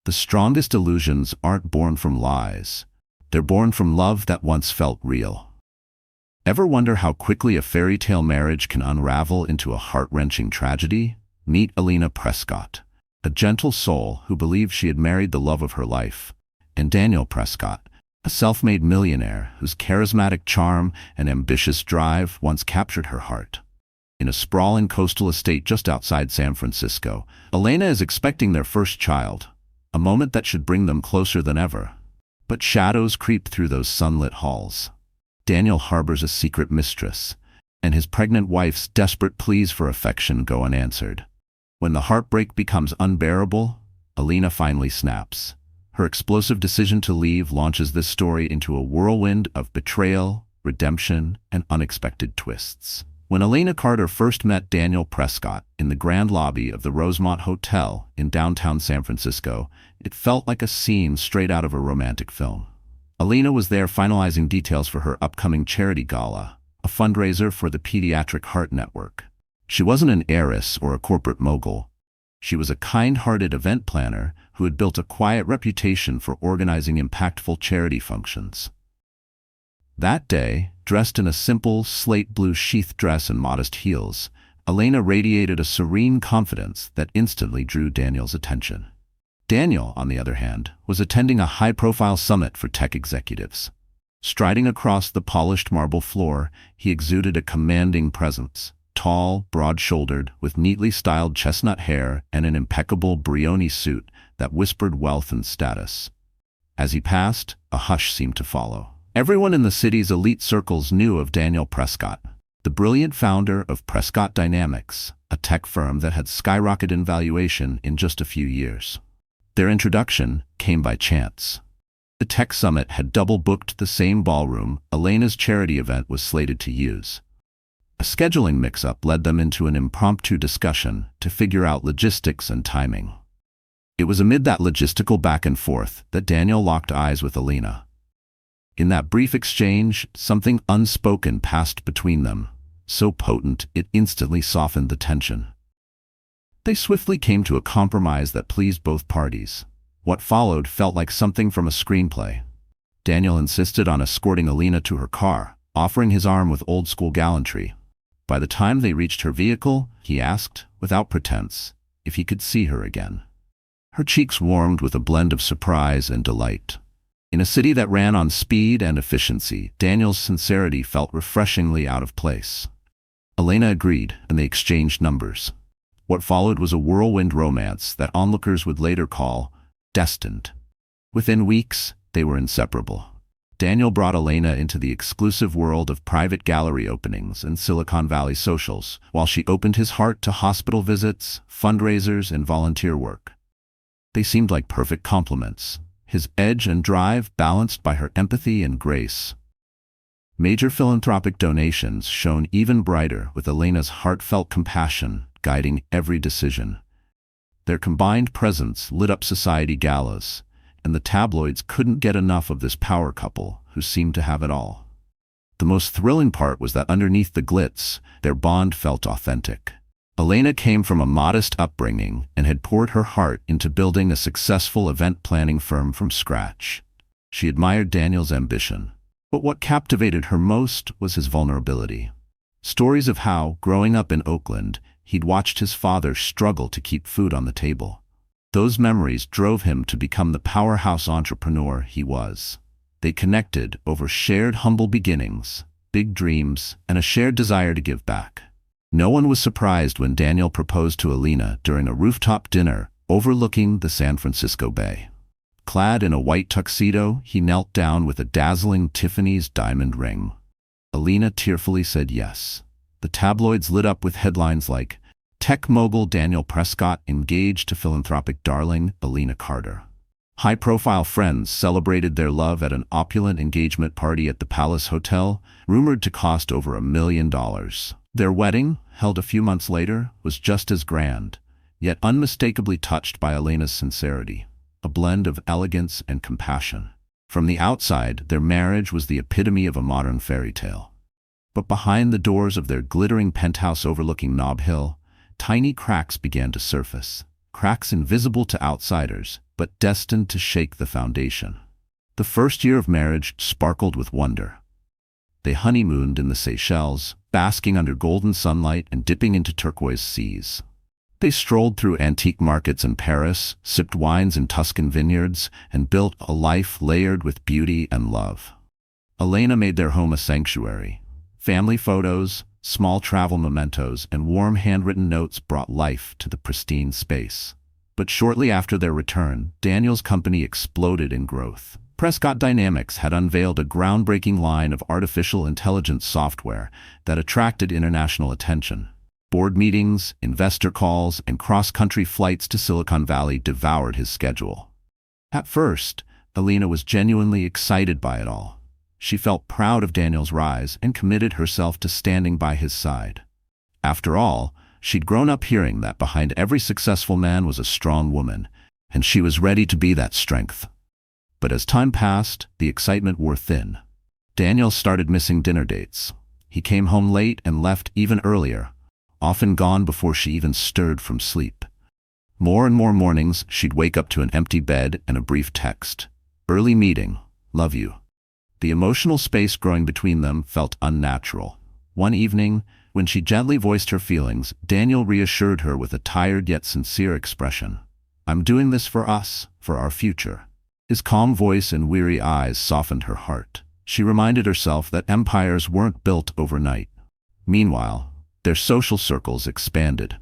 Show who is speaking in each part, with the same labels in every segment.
Speaker 1: The strongest illusions aren't born from lies. They're born from love that once felt real. Ever wonder how quickly a fairy tale marriage can unravel into a heart-wrenching tragedy? Meet Elena Prescott, a gentle soul who believed she had married the love of her life, and Daniel Prescott, a self-made millionaire whose charismatic charm and ambitious drive once captured her heart. In a sprawling coastal estate just outside San Francisco, Elena is expecting their first child, a moment that should bring them closer than ever. But shadows creep through those sunlit halls. Daniel harbors a secret mistress, and his pregnant wife's desperate pleas for affection go unanswered. When the heartbreak becomes unbearable, Elena finally snaps. Her explosive decision to leave launches this story into a whirlwind of betrayal, redemption, and unexpected twists. When Elena Carter first met Daniel Prescott in the grand lobby of the Rosemont Hotel in downtown San Francisco, it felt like a scene straight out of a romantic film. Elena was there finalizing details for her upcoming charity gala, a fundraiser for the Pediatric Heart Network. She wasn't an heiress or a corporate mogul. She was a kind-hearted event planner who had built a quiet reputation for organizing impactful charity functions. That day, dressed in a simple slate blue sheath dress and modest heels, Elena radiated a serene confidence that instantly drew Daniel's attention. Daniel, on the other hand, was attending a high-profile summit for tech executives. Striding across the polished marble floor, he exuded a commanding presence. Tall, broad-shouldered, with neatly styled chestnut hair and an impeccable Brioni suit that whispered wealth and status. As he passed, a hush seemed to follow. Everyone in the city's elite circles knew of Daniel Prescott, the brilliant founder of Prescott Dynamics, a tech firm that had skyrocketed in valuation in just a few years. Their introduction came by chance. The tech summit had double-booked the same ballroom Elena's charity event was slated to use. A scheduling mix-up led them into an impromptu discussion to figure out logistics and timing. It was amid that logistical back and forth that Daniel locked eyes with Elena. In that brief exchange, something unspoken passed between them, so potent it instantly softened the tension. They swiftly came to a compromise that pleased both parties. What followed felt like something from a screenplay. Daniel insisted on escorting Elena to her car, offering his arm with old-school gallantry. By the time they reached her vehicle, he asked, without pretense, if he could see her again. Her cheeks warmed with a blend of surprise and delight. In a city that ran on speed and efficiency, Daniel's sincerity felt refreshingly out of place. Elena agreed, and they exchanged numbers. What followed was a whirlwind romance that onlookers would later call destined. Within weeks, they were inseparable. Daniel brought Elena into the exclusive world of private gallery openings and Silicon Valley socials, while she opened his heart to hospital visits, fundraisers, and volunteer work. They seemed like perfect complements, his edge and drive balanced by her empathy and grace. Major philanthropic donations shone even brighter with Elena's heartfelt compassion guiding every decision. Their combined presence lit up society galas, and the tabloids couldn't get enough of this power couple who seemed to have it all. The most thrilling part was that underneath the glitz, their bond felt authentic. Elena came from a modest upbringing and had poured her heart into building a successful event planning firm from scratch. She admired Daniel's ambition, but what captivated her most was his vulnerability. Stories of how, growing up in Oakland, he'd watched his father struggle to keep food on the table. Those memories drove him to become the powerhouse entrepreneur he was. They connected over shared humble beginnings, big dreams, and a shared desire to give back. No one was surprised when Daniel proposed to Elena during a rooftop dinner overlooking the San Francisco Bay. Clad in a white tuxedo, he knelt down with a dazzling Tiffany's diamond ring. Elena tearfully said yes. The tabloids lit up with headlines like, "Tech mogul Daniel Prescott engaged to philanthropic darling Elena Carter." High-profile friends celebrated their love at an opulent engagement party at the Palace Hotel, rumored to cost over $1 million. Their wedding, held a few months later, was just as grand, yet unmistakably touched by Elena's sincerity, a blend of elegance and compassion. From the outside, their marriage was the epitome of a modern fairy tale. But behind the doors of their glittering penthouse overlooking Nob Hill, tiny cracks began to surface, cracks invisible to outsiders, but destined to shake the foundation. The first year of marriage sparkled with wonder. They honeymooned in the Seychelles, basking under golden sunlight and dipping into turquoise seas. They strolled through antique markets in Paris, sipped wines in Tuscan vineyards, and built a life layered with beauty and love. Elena made their home a sanctuary. Family photos, small travel mementos, and warm handwritten notes brought life to the pristine space. But shortly after their return, Daniel's company exploded in growth. Prescott Dynamics had unveiled a groundbreaking line of artificial intelligence software that attracted international attention. Board meetings, investor calls, and cross-country flights to Silicon Valley devoured his schedule. At first, Elena was genuinely excited by it all. She felt proud of Daniel's rise and committed herself to standing by his side. After all, she'd grown up hearing that behind every successful man was a strong woman, and she was ready to be that strength. But as time passed, the excitement wore thin. Daniel started missing dinner dates. He came home late and left even earlier, often gone before she even stirred from sleep. More and more mornings, she'd wake up to an empty bed and a brief text. "Early meeting. Love you." The emotional space growing between them felt unnatural. One evening, when she gently voiced her feelings, Daniel reassured her with a tired yet sincere expression. "I'm doing this for us, for our future." His calm voice and weary eyes softened her heart. She reminded herself that empires weren't built overnight. Meanwhile, their social circles expanded.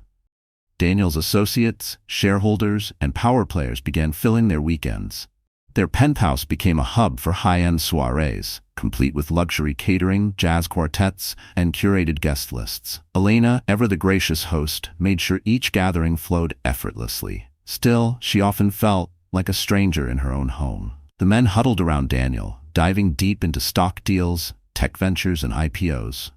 Speaker 1: Daniel's associates, shareholders, and power players began filling their weekends. Their penthouse became a hub for high-end soirees, complete with luxury catering, jazz quartets, and curated guest lists. Elena, ever the gracious host, made sure each gathering flowed effortlessly. Still, she often felt like a stranger in her own home. The men huddled around Daniel, diving deep into stock deals, tech ventures, and IPOs.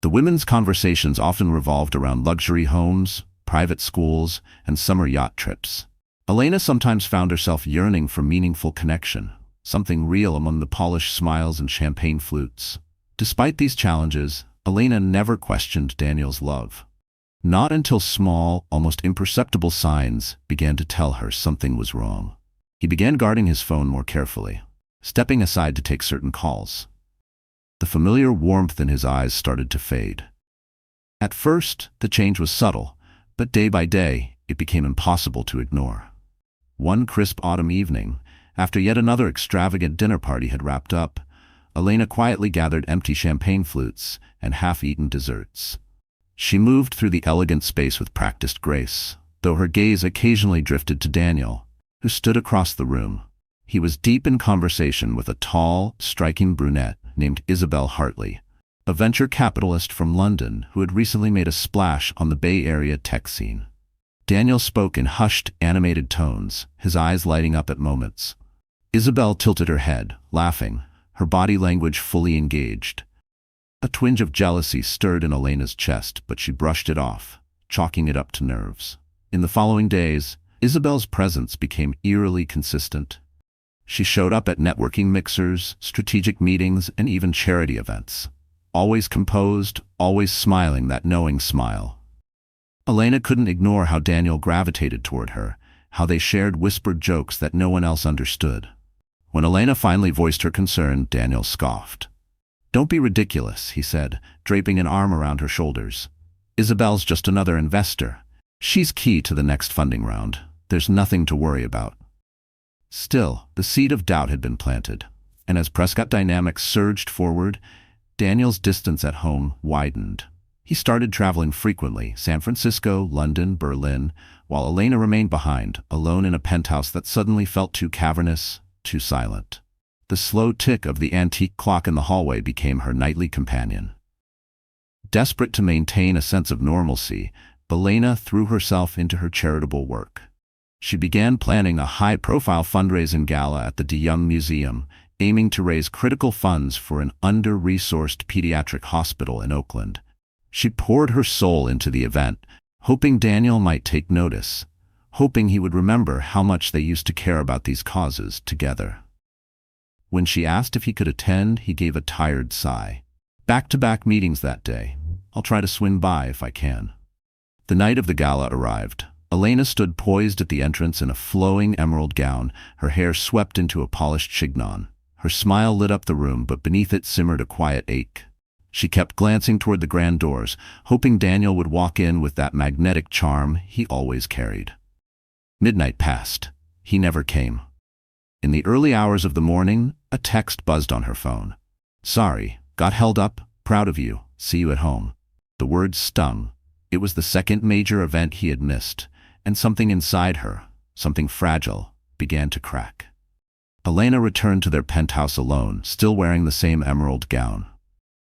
Speaker 1: The women's conversations often revolved around luxury homes, private schools, and summer yacht trips. Elena sometimes found herself yearning for meaningful connection, something real among the polished smiles and champagne flutes. Despite these challenges, Elena never questioned Daniel's love. Not until small, almost imperceptible signs began to tell her something was wrong. He began guarding his phone more carefully, stepping aside to take certain calls. The familiar warmth in his eyes started to fade. At first, the change was subtle, but day by day, it became impossible to ignore. One crisp autumn evening, after yet another extravagant dinner party had wrapped up, Elena quietly gathered empty champagne flutes and half-eaten desserts. She moved through the elegant space with practiced grace, though her gaze occasionally drifted to Daniel, who stood across the room. He was deep in conversation with a tall, striking brunette named Isabel Hartley, a venture capitalist from London who had recently made a splash on the Bay Area tech scene. Daniel spoke in hushed, animated tones, his eyes lighting up at moments. Isabel tilted her head, laughing, her body language fully engaged. A twinge of jealousy stirred in Elena's chest, but she brushed it off, chalking it up to nerves. In the following days, Isabel's presence became eerily consistent. She showed up at networking mixers, strategic meetings, and even charity events. Always composed, always smiling that knowing smile. Elena couldn't ignore how Daniel gravitated toward her, how they shared whispered jokes that no one else understood. When Elena finally voiced her concern, Daniel scoffed. "Don't be ridiculous," he said, draping an arm around her shoulders. "Isabel's just another investor. She's key to the next funding round. There's nothing to worry about." Still, the seed of doubt had been planted, and as Prescott Dynamics surged forward, Daniel's distance at home widened. He started traveling frequently, San Francisco, London, Berlin, while Elena remained behind, alone in a penthouse that suddenly felt too cavernous, too silent. The slow tick of the antique clock in the hallway became her nightly companion. Desperate to maintain a sense of normalcy, Elena threw herself into her charitable work. She began planning a high-profile fundraising gala at the De Young Museum, aiming to raise critical funds for an under-resourced pediatric hospital in Oakland. She poured her soul into the event, hoping Daniel might take notice, hoping he would remember how much they used to care about these causes together. When she asked if he could attend, he gave a tired sigh. "Back-to-back meetings that day. I'll try to swing by if I can." The night of the gala arrived. Elena stood poised at the entrance in a flowing emerald gown, her hair swept into a polished chignon. Her smile lit up the room, but beneath it simmered a quiet ache. She kept glancing toward the grand doors, hoping Daniel would walk in with that magnetic charm he always carried. Midnight passed. He never came. In the early hours of the morning, a text buzzed on her phone. "Sorry, got held up, proud of you, see you at home." The words stung. It was the second major event he had missed, and something inside her, something fragile, began to crack. Elena returned to their penthouse alone, still wearing the same emerald gown.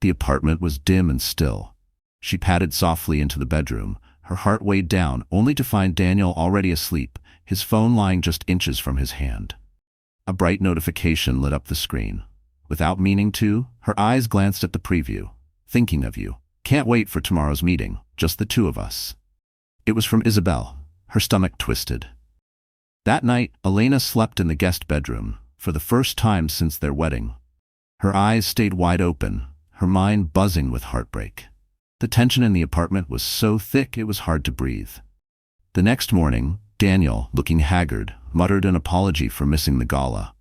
Speaker 1: The apartment was dim and still. She padded softly into the bedroom, her heart weighed down, only to find Daniel already asleep, his phone lying just inches from his hand. A bright notification lit up the screen. Without meaning to, her eyes glanced at the preview. "Thinking of you. Can't wait for tomorrow's meeting, just the two of us." It was from Isabel. Her stomach twisted. That night, Elena slept in the guest bedroom, for the first time since their wedding. Her eyes stayed wide open, her mind buzzing with heartbreak. The tension in the apartment was so thick it was hard to breathe. The next morning, Daniel, looking haggard, muttered an apology for missing the gala.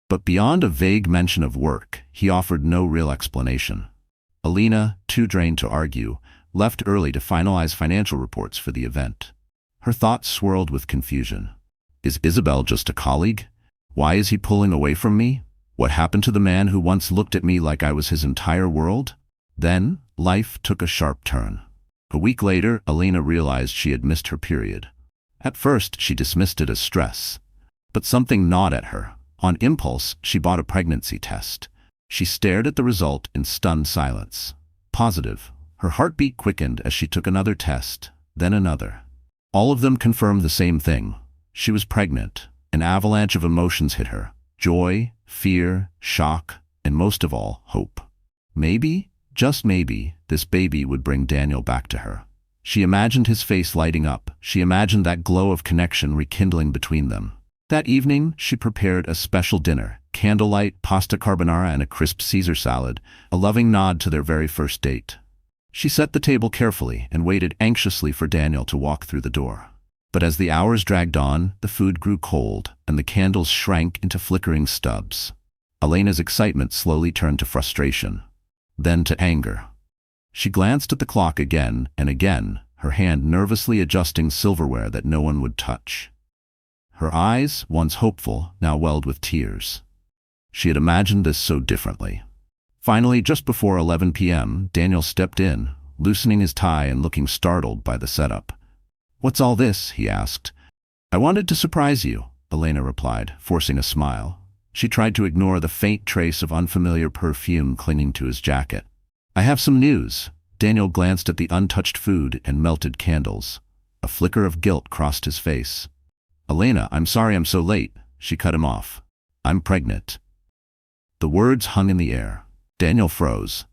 Speaker 1: But beyond a vague mention of work, he offered no real explanation. Elena, too drained to argue, left early to finalize financial reports for the event. Her thoughts swirled with confusion. Is Isabel just a colleague? Why is he pulling away from me? What happened to the man who once looked at me like I was his entire world? Then, life took a sharp turn. A week later, Elena realized she had missed her period. At first, she dismissed it as stress. But something gnawed at her. On impulse, she bought a pregnancy test. She stared at the result in stunned silence. Positive. Her heartbeat quickened as she took another test, then another. All of them confirmed the same thing. She was pregnant. An avalanche of emotions hit her. Joy, fear, shock, and most of all, hope. Maybe, just maybe, this baby would bring Daniel back to her. She imagined his face lighting up. She imagined that glow of connection rekindling between them. That evening, she prepared a special dinner, candlelight, pasta carbonara, and a crisp Caesar salad, a loving nod to their very first date. She set the table carefully and waited anxiously for Daniel to walk through the door. But as the hours dragged on, the food grew cold, and the candles shrank into flickering stubs. Elena's excitement slowly turned to frustration, then to anger. She glanced at the clock again and again, her hand nervously adjusting silverware that no one would touch. Her eyes, once hopeful, now welled with tears. She had imagined this so differently. Finally, just before 11 p.m., Daniel stepped in, loosening his tie and looking startled by the setup. "What's all this?" he asked. "I wanted to surprise you," Elena replied, forcing a smile. She tried to ignore the faint trace of unfamiliar perfume clinging to his jacket. "I have some news." Daniel glanced at the untouched food and melted candles. A flicker of guilt crossed his face. "Elena, I'm sorry I'm so late." She cut him off. "I'm pregnant." The words hung in the air. Daniel froze.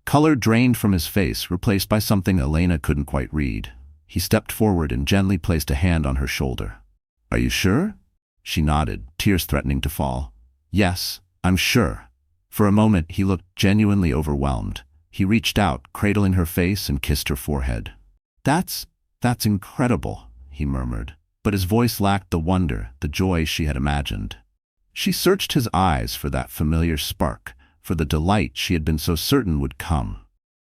Speaker 1: Color drained from his face, replaced by something Elena couldn't quite read. He stepped forward and gently placed a hand on her shoulder. "Are you sure?" She nodded, tears threatening to fall. "Yes, I'm sure." For a moment, he looked genuinely overwhelmed. He reached out, cradling her face and kissed her forehead. That's incredible," he murmured. But his voice lacked the wonder, the joy she had imagined. She searched his eyes for that familiar spark, for the delight she had been so certain would come.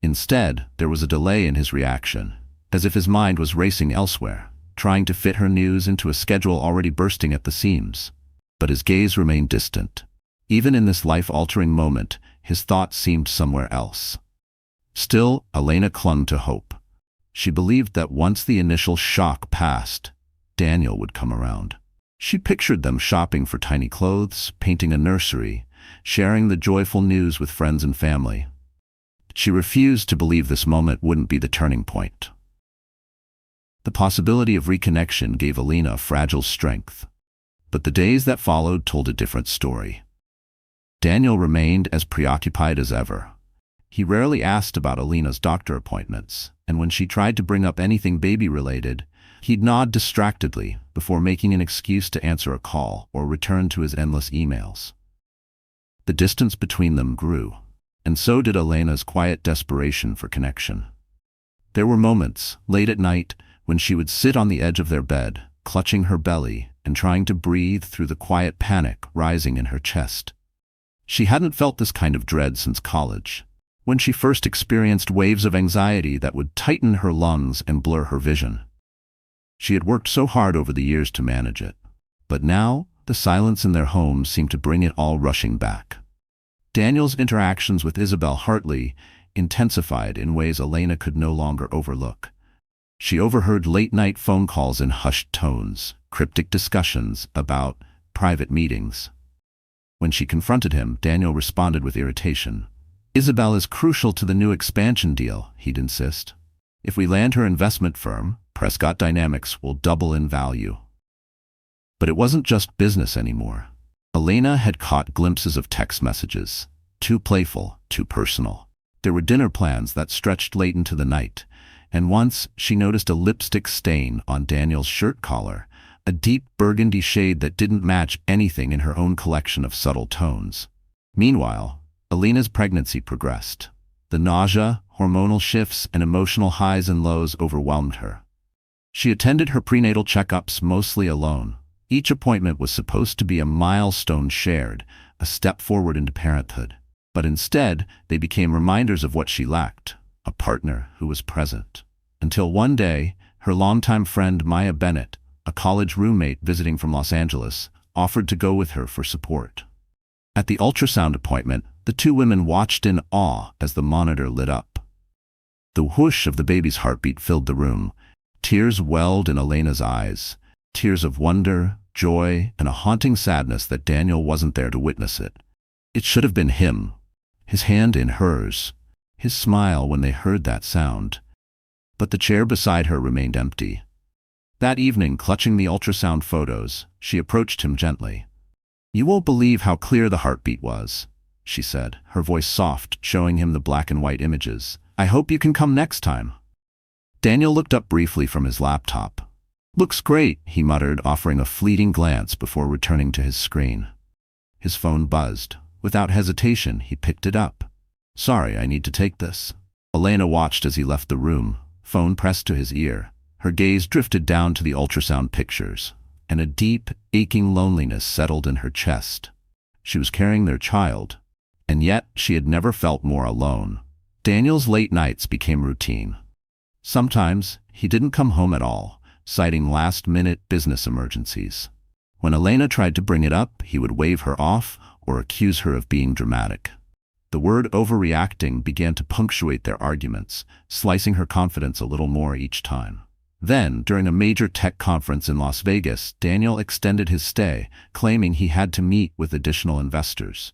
Speaker 1: Instead, there was a delay in his reaction, as if his mind was racing elsewhere, trying to fit her news into a schedule already bursting at the seams. But his gaze remained distant. Even in this life-altering moment, his thoughts seemed somewhere else. Still, Elena clung to hope. She believed that once the initial shock passed, Daniel would come around. She pictured them shopping for tiny clothes, painting a nursery, sharing the joyful news with friends and family. She refused to believe this moment wouldn't be the turning point. The possibility of reconnection gave Elena fragile strength. But the days that followed told a different story. Daniel remained as preoccupied as ever. He rarely asked about Elena's doctor appointments, and when she tried to bring up anything baby-related, he'd nod distractedly before making an excuse to answer a call or return to his endless emails. The distance between them grew, and so did Elena's quiet desperation for connection. There were moments, late at night, when she would sit on the edge of their bed, clutching her belly and trying to breathe through the quiet panic rising in her chest. She hadn't felt this kind of dread since college, when she first experienced waves of anxiety that would tighten her lungs and blur her vision. She had worked so hard over the years to manage it, but now the silence in their home seemed to bring it all rushing back. Daniel's interactions with Isabel Hartley intensified in ways Elena could no longer overlook. She overheard late-night phone calls in hushed tones, cryptic discussions about private meetings. When she confronted him, Daniel responded with irritation. "Isabel is crucial to the new expansion deal," he'd insist. "If we land her investment firm, Prescott Dynamics will double in value." But it wasn't just business anymore. Elena had caught glimpses of text messages, too playful, too personal. There were dinner plans that stretched late into the night, and once she noticed a lipstick stain on Daniel's shirt collar, a deep burgundy shade that didn't match anything in her own collection of subtle tones. Meanwhile, Elena's pregnancy progressed. The nausea, hormonal shifts, and emotional highs and lows overwhelmed her. She attended her prenatal checkups mostly alone. Each appointment was supposed to be a milestone shared, a step forward into parenthood. But instead, they became reminders of what she lacked, a partner who was present. Until one day, her longtime friend Maya Bennett, a college roommate visiting from Los Angeles, offered to go with her for support. At the ultrasound appointment, the two women watched in awe as the monitor lit up. The whoosh of the baby's heartbeat filled the room. Tears welled in Elena's eyes, tears of wonder, joy, and a haunting sadness that Daniel wasn't there to witness it. It should have been him, his hand in hers, his smile when they heard that sound. But the chair beside her remained empty. That evening, clutching the ultrasound photos, she approached him gently. "You won't believe how clear the heartbeat was," she said, her voice soft, showing him the black and white images. "I hope you can come next time." Daniel looked up briefly from his laptop. "Looks great," he muttered, offering a fleeting glance before returning to his screen. His phone buzzed. Without hesitation, he picked it up. "Sorry, I need to take this." Elena watched as he left the room, phone pressed to his ear. Her gaze drifted down to the ultrasound pictures, and a deep, aching loneliness settled in her chest. She was carrying their child, and yet she had never felt more alone. Daniel's late nights became routine. Sometimes he didn't come home at all, citing last-minute business emergencies. When Elena tried to bring it up, he would wave her off or accuse her of being dramatic. The word overreacting began to punctuate their arguments, slicing her confidence a little more each time. Then, during a major tech conference in Las Vegas, Daniel extended his stay, claiming he had to meet with additional investors.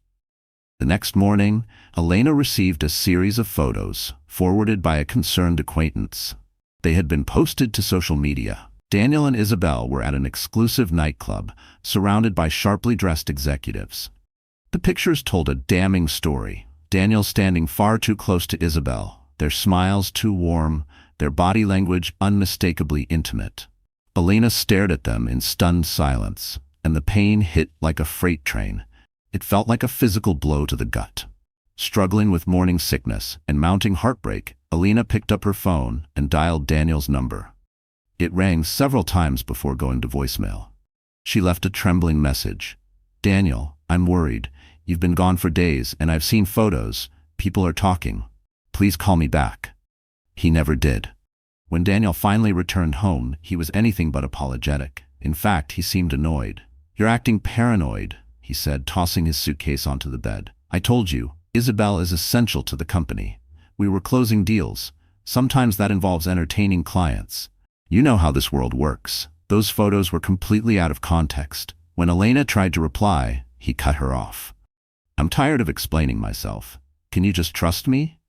Speaker 1: The next morning, Elena received a series of photos, forwarded by a concerned acquaintance. They had been posted to social media. Daniel and Isabel were at an exclusive nightclub, surrounded by sharply dressed executives. The pictures told a damning story. Daniel standing far too close to Isabel, their smiles too warm, their body language unmistakably intimate. Elena stared at them in stunned silence, and the pain hit like a freight train. It felt like a physical blow to the gut. Struggling with morning sickness and mounting heartbreak, Elena picked up her phone and dialed Daniel's number. It rang several times before going to voicemail. She left a trembling message. "Daniel, I'm worried. You've been gone for days, and I've seen photos. People are talking. Please call me back." He never did. When Daniel finally returned home, he was anything but apologetic. In fact, he seemed annoyed. "You're acting paranoid," he said, tossing his suitcase onto the bed. "I told you, Isabel is essential to the company. We were closing deals. Sometimes that involves entertaining clients. You know how this world works." Those photos were completely out of context. When Elena tried to reply, he cut her off. "I'm tired of explaining myself. Can you just trust me?"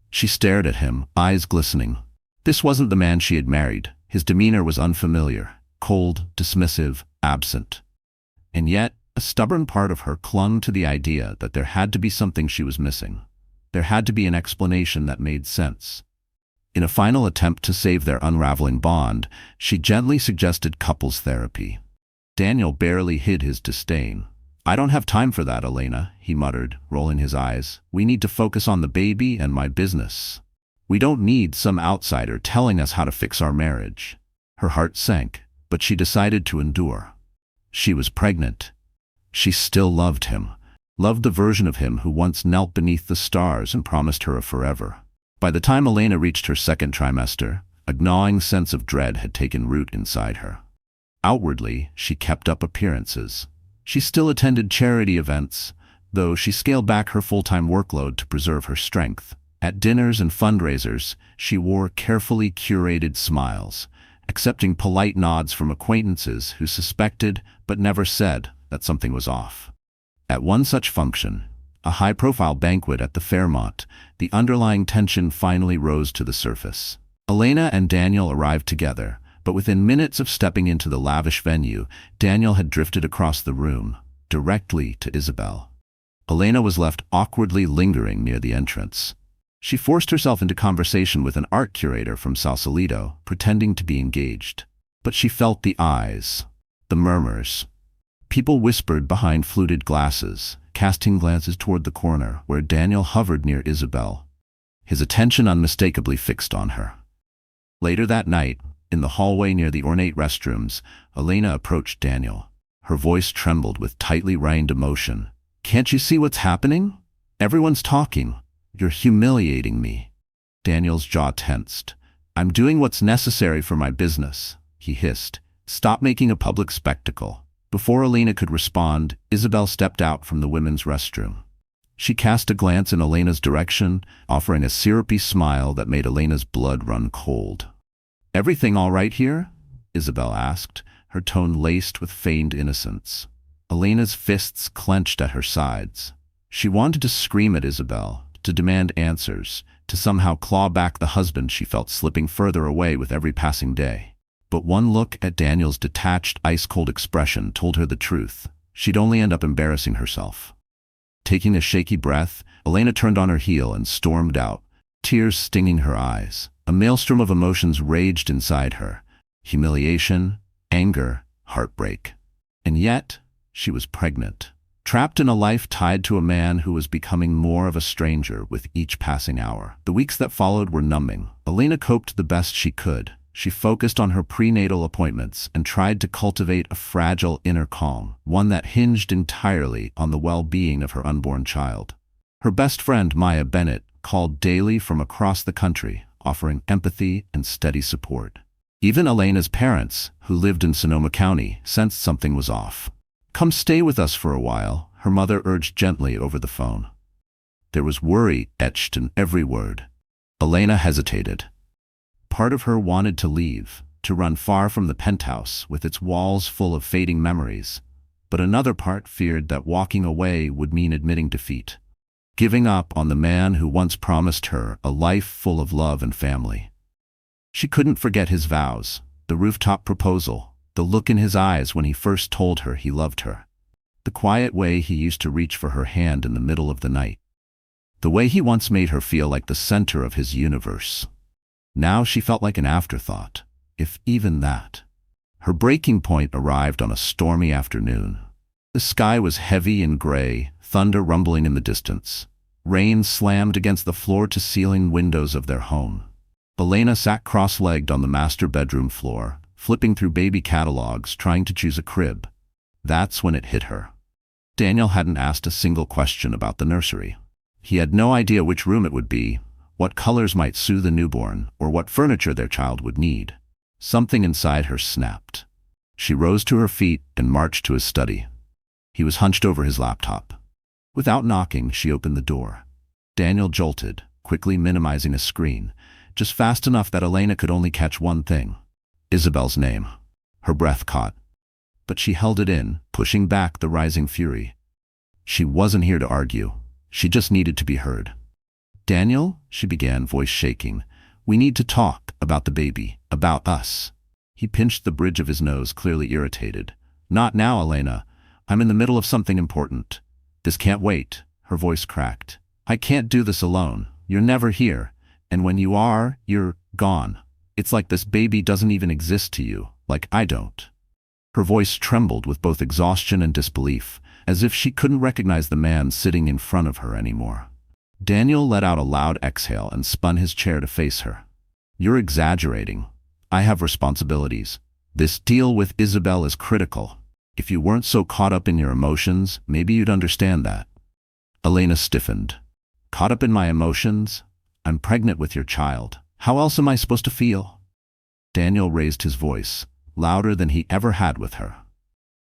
Speaker 1: She stared at him, eyes glistening. This wasn't the man she had married. His demeanor was unfamiliar, cold, dismissive, absent. And yet, a stubborn part of her clung to the idea that there had to be something she was missing. There had to be an explanation that made sense. In a final attempt to save their unraveling bond, she gently suggested couples therapy. Daniel barely hid his disdain. "I don't have time for that, Elena," he muttered, rolling his eyes. "We need to focus on the baby and my business. We don't need some outsider telling us how to fix our marriage." Her heart sank, but she decided to endure. She was pregnant. She still loved him, loved the version of him who once knelt beneath the stars and promised her a forever. By the time Elena reached her second trimester, a gnawing sense of dread had taken root inside her. Outwardly, she kept up appearances. She still attended charity events, though she scaled back her full-time workload to preserve her strength. At dinners and fundraisers, she wore carefully curated smiles, accepting polite nods from acquaintances who suspected but never said that something was off. At one such function, a high-profile banquet at the Fairmont, the underlying tension finally rose to the surface. Elena and Daniel arrived together, but within minutes of stepping into the lavish venue, Daniel had drifted across the room, directly to Isabel. Elena was left awkwardly lingering near the entrance. She forced herself into conversation with an art curator from Sausalito, pretending to be engaged. But she felt the eyes, the murmurs. People whispered behind fluted glasses, casting glances toward the corner where Daniel hovered near Isabel, his attention unmistakably fixed on her. Later that night, in the hallway near the ornate restrooms, Elena approached Daniel. Her voice trembled with tightly reined emotion. "Can't you see what's happening? Everyone's talking. You're humiliating me." Daniel's jaw tensed. "I'm doing what's necessary for my business," he hissed. "Stop making a public spectacle." Before Elena could respond, Isabel stepped out from the women's restroom. She cast a glance in Elena's direction, offering a syrupy smile that made Elena's blood run cold. "Everything all right here?" Isabel asked, her tone laced with feigned innocence. Elena's fists clenched at her sides. She wanted to scream at Isabel, to demand answers, to somehow claw back the husband she felt slipping further away with every passing day. But one look at Daniel's detached, ice-cold expression told her the truth. She'd only end up embarrassing herself. Taking a shaky breath, Elena turned on her heel and stormed out, tears stinging her eyes. A maelstrom of emotions raged inside her: humiliation, anger, heartbreak. And yet, she was pregnant, trapped in a life tied to a man who was becoming more of a stranger with each passing hour. The weeks that followed were numbing. Elena coped the best she could. She focused on her prenatal appointments and tried to cultivate a fragile inner calm, one that hinged entirely on the well-being of her unborn child. Her best friend, Maya Bennett, called daily from across the country, offering empathy and steady support. Even Elena's parents, who lived in Sonoma County, sensed something was off. "Come stay with us for a while," her mother urged gently over the phone. There was worry etched in every word. Elena hesitated. Part of her wanted to leave, to run far from the penthouse with its walls full of fading memories, but another part feared that walking away would mean admitting defeat, giving up on the man who once promised her a life full of love and family. She couldn't forget his vows, the rooftop proposal, the look in his eyes when he first told her he loved her, the quiet way he used to reach for her hand in the middle of the night, the way he once made her feel like the center of his universe. Now she felt like an afterthought, if even that. Her breaking point arrived on a stormy afternoon. The sky was heavy and gray, thunder rumbling in the distance. Rain slammed against the floor-to-ceiling windows of their home. Elena sat cross-legged on the master bedroom floor, flipping through baby catalogs, trying to choose a crib. That's when it hit her. Daniel hadn't asked a single question about the nursery. He had no idea which room it would be, what colors might soothe the newborn, or what furniture their child would need. Something inside her snapped. She rose to her feet and marched to his study. He was hunched over his laptop. Without knocking, she opened the door. Daniel jolted, quickly minimizing his screen, just fast enough that Elena could only catch one thing: Isabel's name. Her breath caught, but she held it in, pushing back the rising fury. She wasn't here to argue. She just needed to be heard. "Daniel," she began, voice shaking, "we need to talk about the baby, about us." He pinched the bridge of his nose, clearly irritated. "Not now, Elena. I'm in the middle of something important. This can't wait." Her voice cracked. "I can't do this alone. You're never here. And when you are, you're gone. It's like this baby doesn't even exist to you, like I don't." Her voice trembled with both exhaustion and disbelief, as if she couldn't recognize the man sitting in front of her anymore. Daniel let out a loud exhale and spun his chair to face her. "You're exaggerating. I have responsibilities. This deal with Isabel is critical. If you weren't so caught up in your emotions, maybe you'd understand that. Elena stiffened. Caught up in my emotions? I'm pregnant with your child. How else am I supposed to feel? Daniel raised his voice, louder than he ever had with her.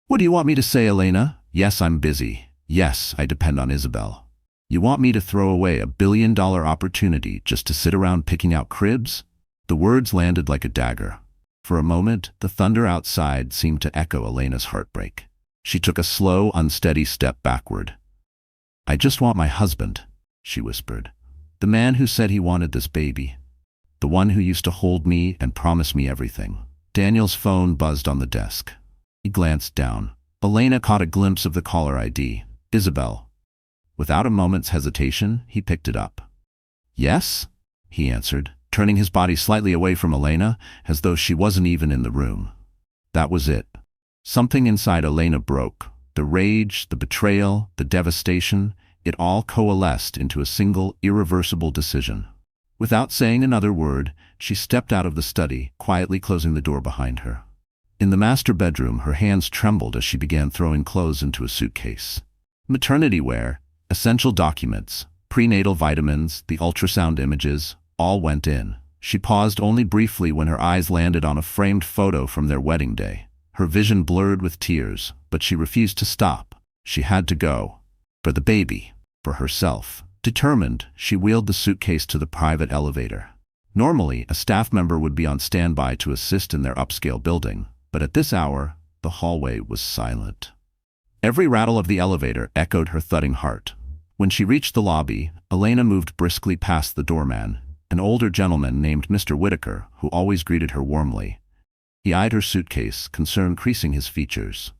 Speaker 1: What do you want me to say, Elena? Yes, I'm busy. Yes, I depend on Isabel. You want me to throw away $1 billion opportunity just to sit around picking out cribs? The words landed like a dagger. For a moment, the thunder outside seemed to echo Elena's heartbreak. She took a slow, unsteady step backward. I just want my husband, she whispered. The man who said he wanted this baby. The one who used to hold me and promise me everything. Daniel's phone buzzed on the desk. He glanced down. Elena caught a glimpse of the caller ID. Isabel. Without a moment's hesitation, he picked it up. Yes? He answered, turning his body slightly away from Elena, as though she wasn't even in the room. That was it. Something inside Elena broke. The rage, the betrayal, the devastation, it all coalesced into a single, irreversible decision. Without saying another word, she stepped out of the study, quietly closing the door behind her. In the master bedroom, her hands trembled as she began throwing clothes into a suitcase. Maternity wear, essential documents, prenatal vitamins, the ultrasound images, all went in. She paused only briefly when her eyes landed on a framed photo from their wedding day. Her vision blurred with tears, but she refused to stop. She had to go. For the baby. For herself. Determined, she wheeled the suitcase to the private elevator. Normally, a staff member would be on standby to assist in their upscale building, but at this hour, the hallway was silent. Every rattle of the elevator echoed her thudding heart. When she reached the lobby, Elena moved briskly past the doorman, an older gentleman named Mr. Whitaker, who always greeted her warmly. He eyed her suitcase, concern creasing his features.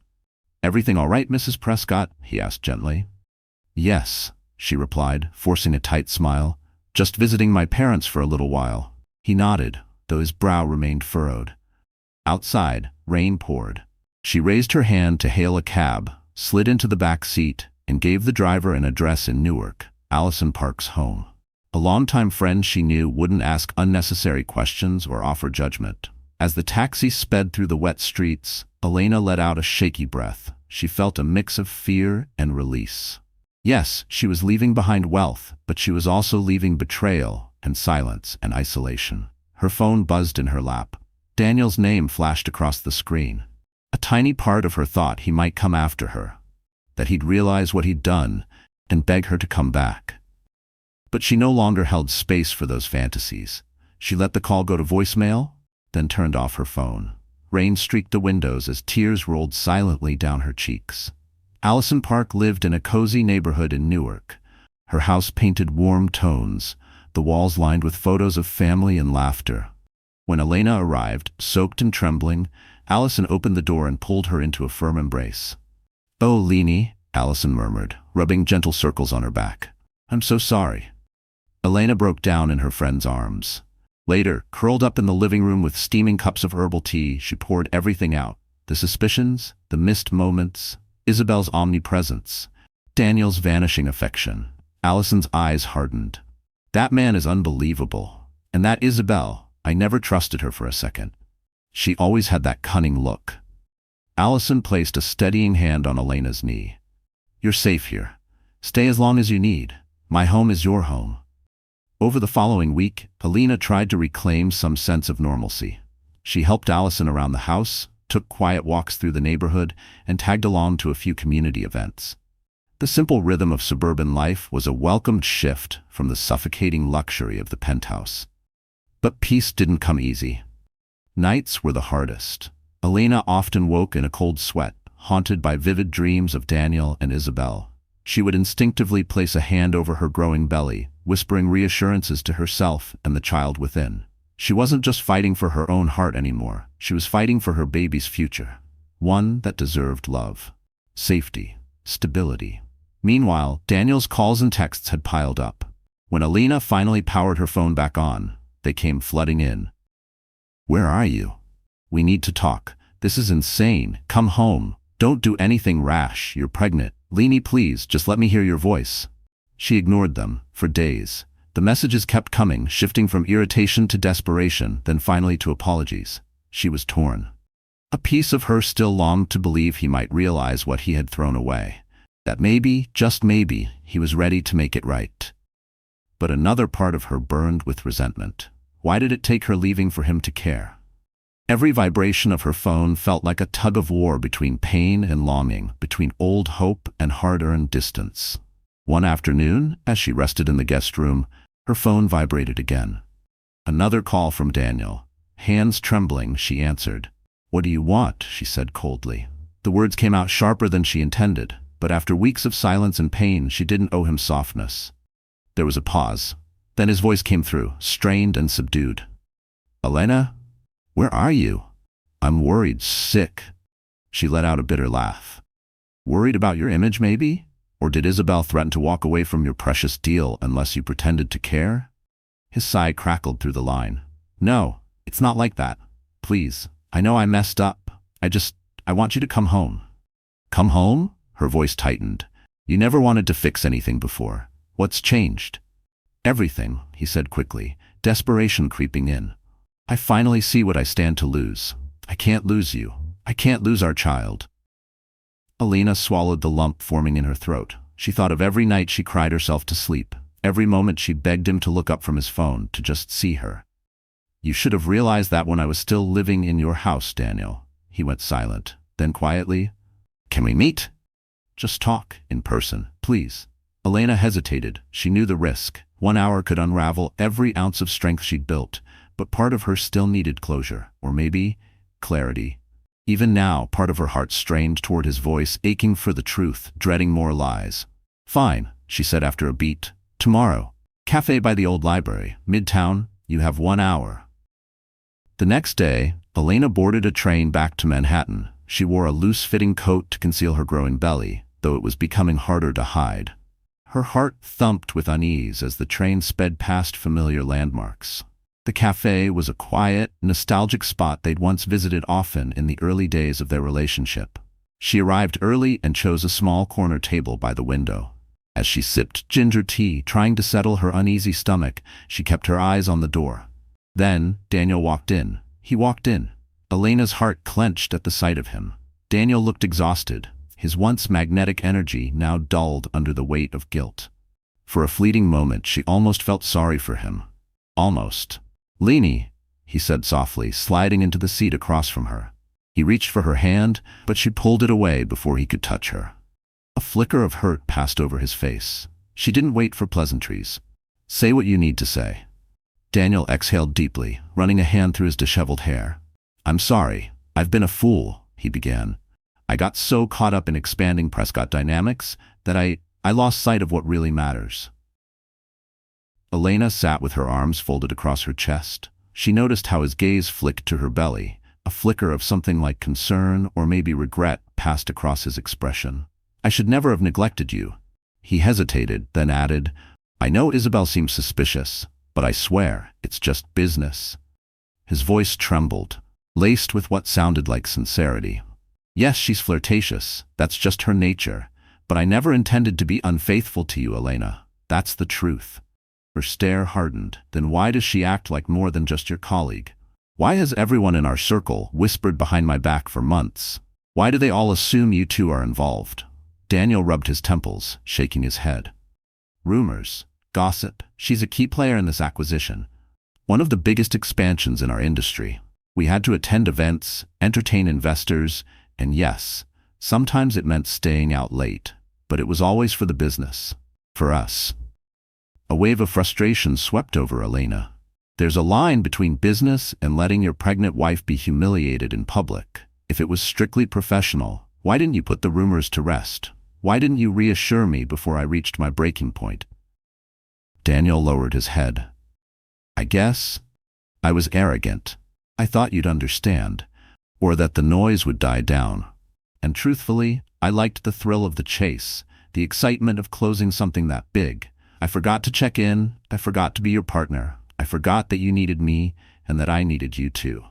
Speaker 1: Everything all right, Mrs. Prescott? He asked gently. Yes, she replied, forcing a tight smile. Just visiting my parents for a little while. He nodded, though his brow remained furrowed. Outside, rain poured. She raised her hand to hail a cab, slid into the back seat, and gave the driver an address in Newark, Allison Park's home. A longtime friend she knew wouldn't ask unnecessary questions or offer judgment. As the taxi sped through the wet streets, Elena let out a shaky breath. She felt a mix of fear and release. Yes, she was leaving behind wealth, but she was also leaving betrayal and silence and isolation. Her phone buzzed in her lap. Daniel's name flashed across the screen. A tiny part of her thought he might come after her, that he'd realize what he'd done and beg her to come back. But she no longer held space for those fantasies. She let the call go to voicemail, then turned off her phone. Rain streaked the windows as tears rolled silently down her cheeks. Allison Park lived in a cozy neighborhood in Newark. Her house painted warm tones, the walls lined with photos of family and laughter. When Elena arrived, soaked and trembling, Allison opened the door and pulled her into a firm embrace. "Oh, Leanie," Allison murmured, rubbing gentle circles on her back. "I'm so sorry." Elena broke down in her friend's arms. Later, curled up in the living room with steaming cups of herbal tea, she poured everything out. The suspicions, the missed moments, Isabel's omnipresence, Daniel's vanishing affection. Allison's eyes hardened. That man is unbelievable. And that Isabel, I never trusted her for a second. She always had that cunning look. Allison placed a steadying hand on Elena's knee. "You're safe here. Stay as long as you need. My home is your home." Over the following week, Elena tried to reclaim some sense of normalcy. She helped Allison around the house, took quiet walks through the neighborhood, and tagged along to a few community events. The simple rhythm of suburban life was a welcomed shift from the suffocating luxury of the penthouse. But peace didn't come easy. Nights were the hardest. Elena often woke in a cold sweat, haunted by vivid dreams of Daniel and Isabel. She would instinctively place a hand over her growing belly, whispering reassurances to herself and the child within. She wasn't just fighting for her own heart anymore. She was fighting for her baby's future. One that deserved love, safety, stability. Meanwhile, Daniel's calls and texts had piled up. When Elena finally powered her phone back on, they came flooding in. "Where are you? We need to talk. This is insane. Come home. Don't do anything rash. You're pregnant. Leanie, please, just let me hear your voice." She ignored them, for days. The messages kept coming, shifting from irritation to desperation, then finally to apologies. She was torn. A piece of her still longed to believe he might realize what he had thrown away. That maybe, just maybe, he was ready to make it right. But another part of her burned with resentment. Why did it take her leaving for him to care? Every vibration of her phone felt like a tug-of-war between pain and longing, between old hope and hard-earned distance. One afternoon, as she rested in the guest room, her phone vibrated again. Another call from Daniel. Hands trembling, she answered. "What do you want?" she said coldly. The words came out sharper than she intended, but after weeks of silence and pain, she didn't owe him softness. There was a pause. Then his voice came through, strained and subdued. "Elena? Where are you?" "I'm worried, sick." She let out a bitter laugh. "Worried about your image, maybe? Or did Isabel threaten to walk away from your precious deal unless you pretended to care?" His sigh crackled through the line. "No, it's not like that. Please, I know I messed up. I want you to come home." "Come home?" Her voice tightened. "You never wanted to fix anything before. What's changed?" "Everything," he said quickly, desperation creeping in. "I finally see what I stand to lose. I can't lose you. I can't lose our child." Elena swallowed the lump forming in her throat. She thought of every night she cried herself to sleep, every moment she begged him to look up from his phone to just see her. "You should have realized that when I was still living in your house, Daniel." He went silent. Then quietly, "Can we meet? Just talk, in person, please." Elena hesitated. She knew the risk. 1 hour could unravel every ounce of strength she'd built, but part of her still needed closure, or maybe clarity. Even now, part of her heart strained toward his voice, aching for the truth, dreading more lies. "Fine," she said after a beat. "Tomorrow. Cafe by the old library, Midtown. You have 1 hour." The next day, Elena boarded a train back to Manhattan. She wore a loose-fitting coat to conceal her growing belly, though it was becoming harder to hide. Her heart thumped with unease as the train sped past familiar landmarks. The cafe was a quiet, nostalgic spot they'd once visited often in the early days of their relationship. She arrived early and chose a small corner table by the window. As she sipped ginger tea, trying to settle her uneasy stomach, she kept her eyes on the door. Then, Daniel walked in. He walked in. Elena's heart clenched at the sight of him. Daniel looked exhausted, his once magnetic energy now dulled under the weight of guilt. For a fleeting moment, she almost felt sorry for him. Almost. "Leni," he said softly, sliding into the seat across from her. He reached for her hand, but she pulled it away before he could touch her. A flicker of hurt passed over his face. She didn't wait for pleasantries. "Say what you need to say." Daniel exhaled deeply, running a hand through his disheveled hair. "I'm sorry. I've been a fool," he began. "I got so caught up in expanding Prescott dynamics that I lost sight of what really matters." Elena sat with her arms folded across her chest. She noticed how his gaze flicked to her belly. A flicker of something like concern or maybe regret passed across his expression. "I should never have neglected you." He hesitated, then added, "I know Isabel seems suspicious, but I swear it's just business." His voice trembled, laced with what sounded like sincerity. "Yes, she's flirtatious. That's just her nature. But I never intended to be unfaithful to you, Elena. That's the truth." Her stare hardened. "Then why does she act like more than just your colleague? Why has everyone in our circle whispered behind my back for months? Why do they all assume you two are involved?" Daniel rubbed his temples, shaking his head. "Rumors, gossip. She's a key player in this acquisition. One of the biggest expansions in our industry. We had to attend events, entertain investors, and yes, sometimes it meant staying out late, but it was always for the business. For us." A wave of frustration swept over Elena. "There's a line between business and letting your pregnant wife be humiliated in public. If it was strictly professional, why didn't you put the rumors to rest? Why didn't you reassure me before I reached my breaking point?" Daniel lowered his head. "I guess I was arrogant. I thought you'd understand, or that the noise would die down. And truthfully, I liked the thrill of the chase, the excitement of closing something that big. I forgot to check in, I forgot to be your partner, I forgot that you needed me and that I needed you too."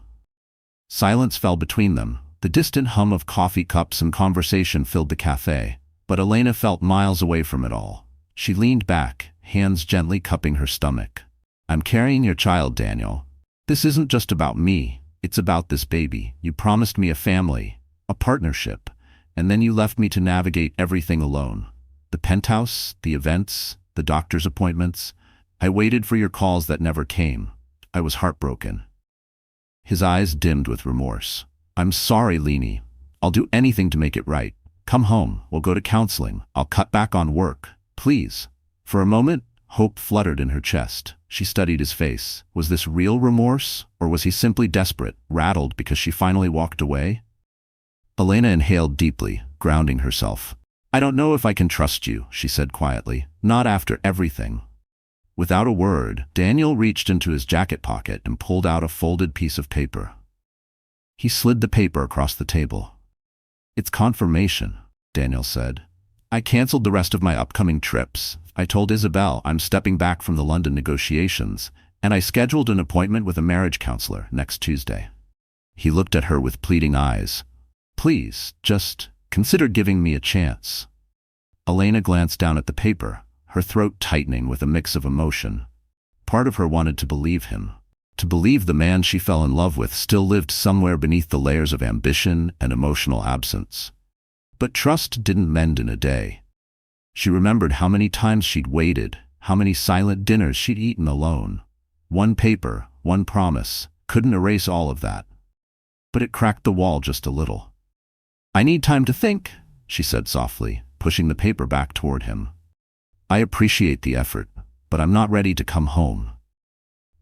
Speaker 1: Silence fell between them. The distant hum of coffee cups and conversation filled the cafe, but Elena felt miles away from it all. She leaned back, hands gently cupping her stomach. I'm carrying your child, Daniel. This isn't just about me. It's about this baby. You promised me a family, a partnership, and then you left me to navigate everything alone. The penthouse, the events, the doctor's appointments. I waited for your calls that never came. I was heartbroken. His eyes dimmed with remorse. I'm sorry, Leni. I'll do anything to make it right. Come home. We'll go to counseling. I'll cut back on work. Please. For a moment, hope fluttered in her chest. She studied his face. Was this real remorse, or was he simply desperate, rattled because she finally walked away? Elena inhaled deeply, grounding herself. I don't know if I can trust you, she said quietly. Not after everything. Without a word, Daniel reached into his jacket pocket and pulled out a folded piece of paper. He slid the paper across the table. It's confirmation, Daniel said. I canceled the rest of my upcoming trips. I told Isabel I'm stepping back from the London negotiations, and I scheduled an appointment with a marriage counselor next Tuesday. He looked at her with pleading eyes. Please, just consider giving me a chance. Elena glanced down at the paper, her throat tightening with a mix of emotion. Part of her wanted to believe him, to believe the man she fell in love with still lived somewhere beneath the layers of ambition and emotional absence. But trust didn't mend in a day. She remembered how many times she'd waited, how many silent dinners she'd eaten alone. One paper, one promise, couldn't erase all of that. But it cracked the wall just a little. I need time to think, she said softly, pushing the paper back toward him. I appreciate the effort, but I'm not ready to come home.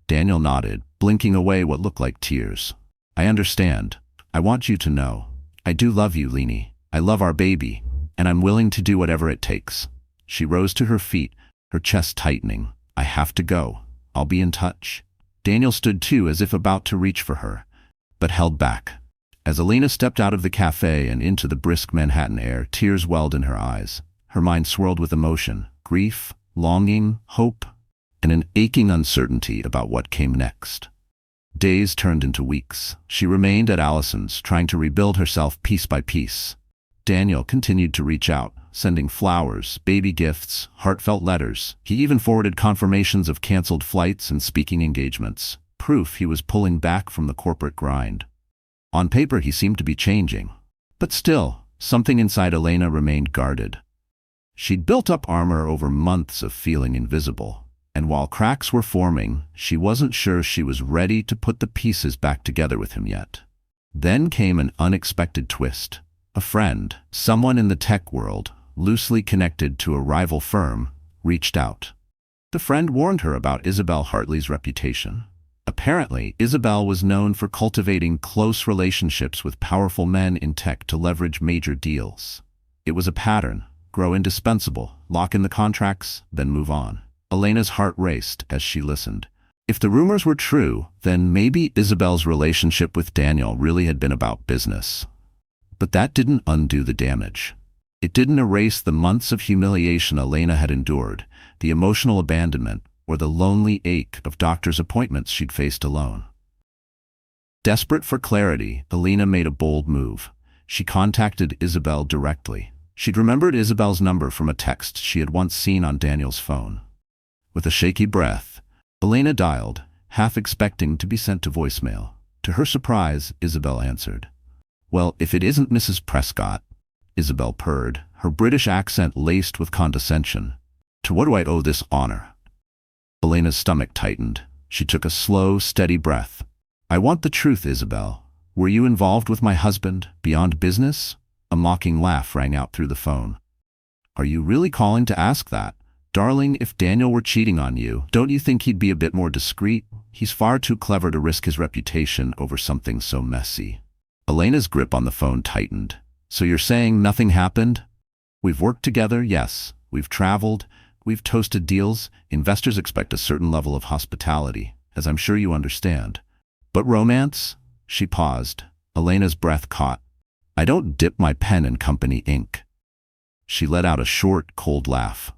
Speaker 1: Daniel nodded, blinking away what looked like tears. I understand. I want you to know. I do love you, Leni. I love our baby, and I'm willing to do whatever it takes. She rose to her feet, her chest tightening. I have to go. I'll be in touch. Daniel stood too, as if about to reach for her, but held back. As Elena stepped out of the cafe and into the brisk Manhattan air, tears welled in her eyes. Her mind swirled with emotion, grief, longing, hope, and an aching uncertainty about what came next. Days turned into weeks. She remained at Allison's, trying to rebuild herself piece by piece. Daniel continued to reach out, sending flowers, baby gifts, heartfelt letters. He even forwarded confirmations of canceled flights and speaking engagements, proof he was pulling back from the corporate grind. On paper, he seemed to be changing. But still, something inside Elena remained guarded. She'd built up armor over months of feeling invisible, and while cracks were forming, she wasn't sure she was ready to put the pieces back together with him yet. Then came an unexpected twist. A friend, someone in the tech world, loosely connected to a rival firm, reached out. The friend warned her about Isabel Hartley's reputation. Apparently, Isabel was known for cultivating close relationships with powerful men in tech to leverage major deals. It was a pattern: grow indispensable, lock in the contracts, then move on. Elena's heart raced as she listened. If the rumors were true, then maybe Isabel's relationship with Daniel really had been about business. But that didn't undo the damage. It didn't erase the months of humiliation Elena had endured, the emotional abandonment, or the lonely ache of doctor's appointments she'd faced alone. Desperate for clarity, Elena made a bold move. She contacted Isabel directly. She'd remembered Isabel's number from a text she had once seen on Daniel's phone. With a shaky breath, Elena dialed, half expecting to be sent to voicemail. To her surprise, Isabel answered. Well, if it isn't Mrs. Prescott, Isabel purred, her British accent laced with condescension. To what do I owe this honor? Elena's stomach tightened. She took a slow, steady breath. I want the truth, Isabel. Were you involved with my husband, beyond business? A mocking laugh rang out through the phone. Are you really calling to ask that? Darling, if Daniel were cheating on you, don't you think he'd be a bit more discreet? He's far too clever to risk his reputation over something so messy. Elena's grip on the phone tightened. So you're saying nothing happened? We've worked together, yes. We've traveled. We've toasted deals. Investors expect a certain level of hospitality, as I'm sure you understand. But romance? She paused. Elena's breath caught. I don't dip my pen in company ink. She let out a short, cold laugh.